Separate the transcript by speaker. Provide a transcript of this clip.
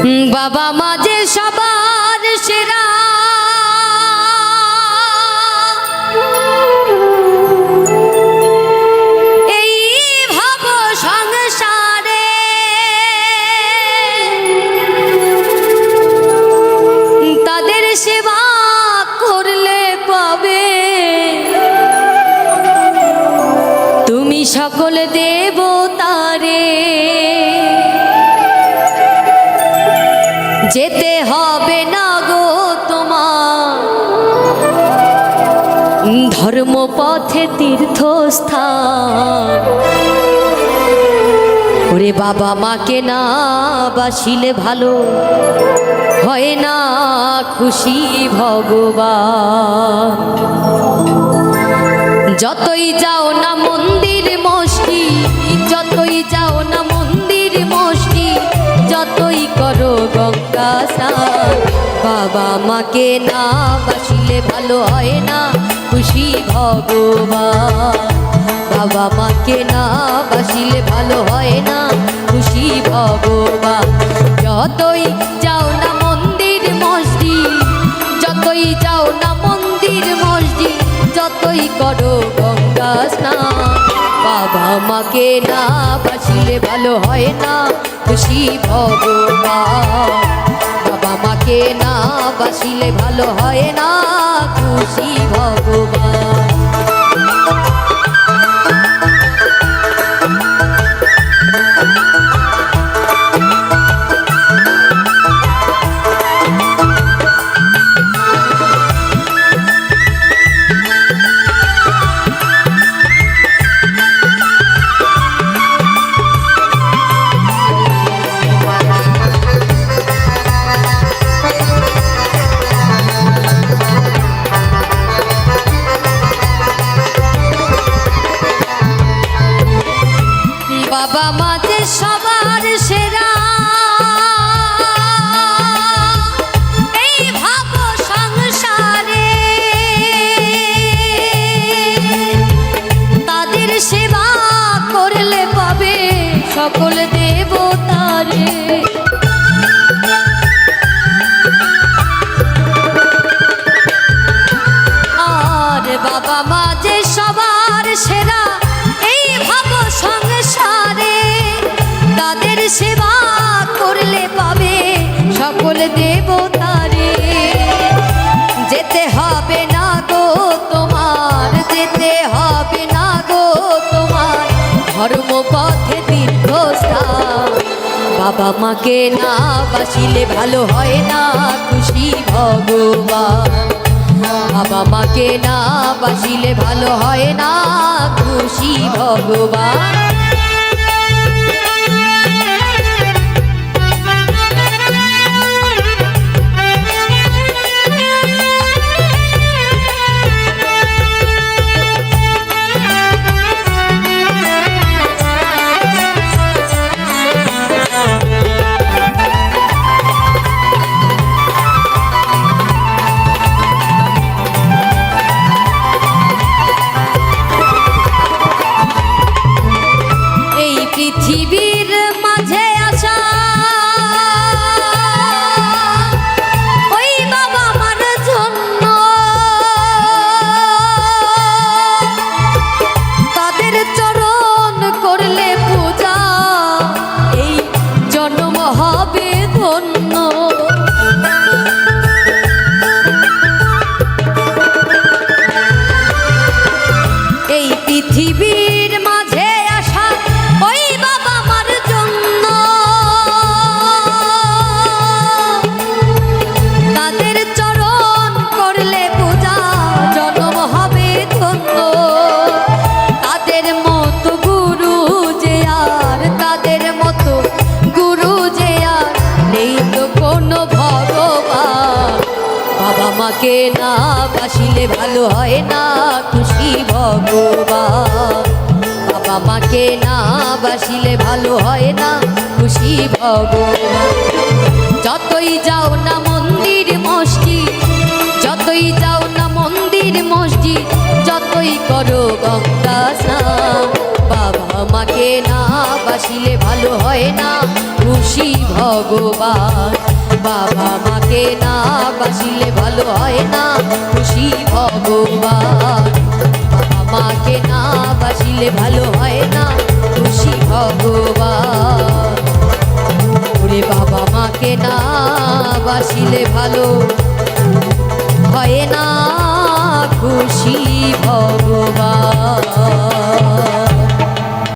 Speaker 1: বাবা মা যে সবার সেরা, এই ভাব সংসারে তাদের সেবা করলে পাবে তুমি সকল দেবতারে। যেতে হবে না গো তোমার ধর্মপথে তীর্থস্থান। ওরে বাবা মাকে না বাসিলে ভালো হয় না খুশি ভগবান। যতই যাও না মন্দির মসজিদ, যতই যাও না মন্দির মসজিদ, যতই করো গঙ্গা স্নান, বাবা মাকে না বাসিলে ভালো হয় না খুশি ভগবান। বাবা মাকে না বাসিলে ভালো হয় না খুশি ভগবান। যতই যাও না মন্দির মসজিদ, যতই যাও না মন্দির মসজিদ, যতই করো গঙ্গা স্নান, বাবা মাকে না বাসিলে ভালো হয় না খুশি ভগবান। বাবা মাকে না বাসিলে ভালো হয় না খুশি ভগবান। বাবা মা যে সবার সেরা, এই ভাব সংসারে তাদের সেবা করলে পাবে সকল দেবতারে। আর বাবা মা যে সবার সেরা, এই ভাব সংসারে তাদের সেবা করলে পাবে সকল দেবতারে। যেতে হবে না গো তোমার, যেতে হবে না গো তোমার ধর্মপথে তীর্থস্থান। বাবা মাকে না বাসিলে ভালো হয় না খুশি ভগবান। বাবা মাকে না বাসিলে ভালো হয় না খুশি ভগবান। পৃথিবীর মাঝে আসা ওই বাবা মার জন্য, তাদের চরণ করলে পূজা এই জন্ম হবে ধন্য। এই পৃথিবীর মাঝে আসা ওই বাবা মার জন্য, তাদের চরণ করলে পূজা জন্ম হবে ধন্য। তাদের মতো গুরু যে আর, তাদের মতো গুরু যে আর নেই তো কোনো ভগবান। বাবা মাকে না বাসিলে ভালো হয় না খুশি ভগবান। বাবা মাকে না বাসিলে ভালো হয় না খুশি ভগবান। যতই যাও না মন্দির মসজিদ, যতই যাও না মন্দির মসজিদ, যতই করো গঙ্গা স্নান, বাবা মাকে না বাসিলে ভালো হয় না খুশি ভগবান। ভগবান। বাবা মাকে না বাসিলে ভালো হয় না, খুশি ভগবান। বাবা মাকে না বাসিলে ভালো হয় না, খুশি ভগবান। ওরে বাবা মাকে না বাসিলে ভালো হয় না,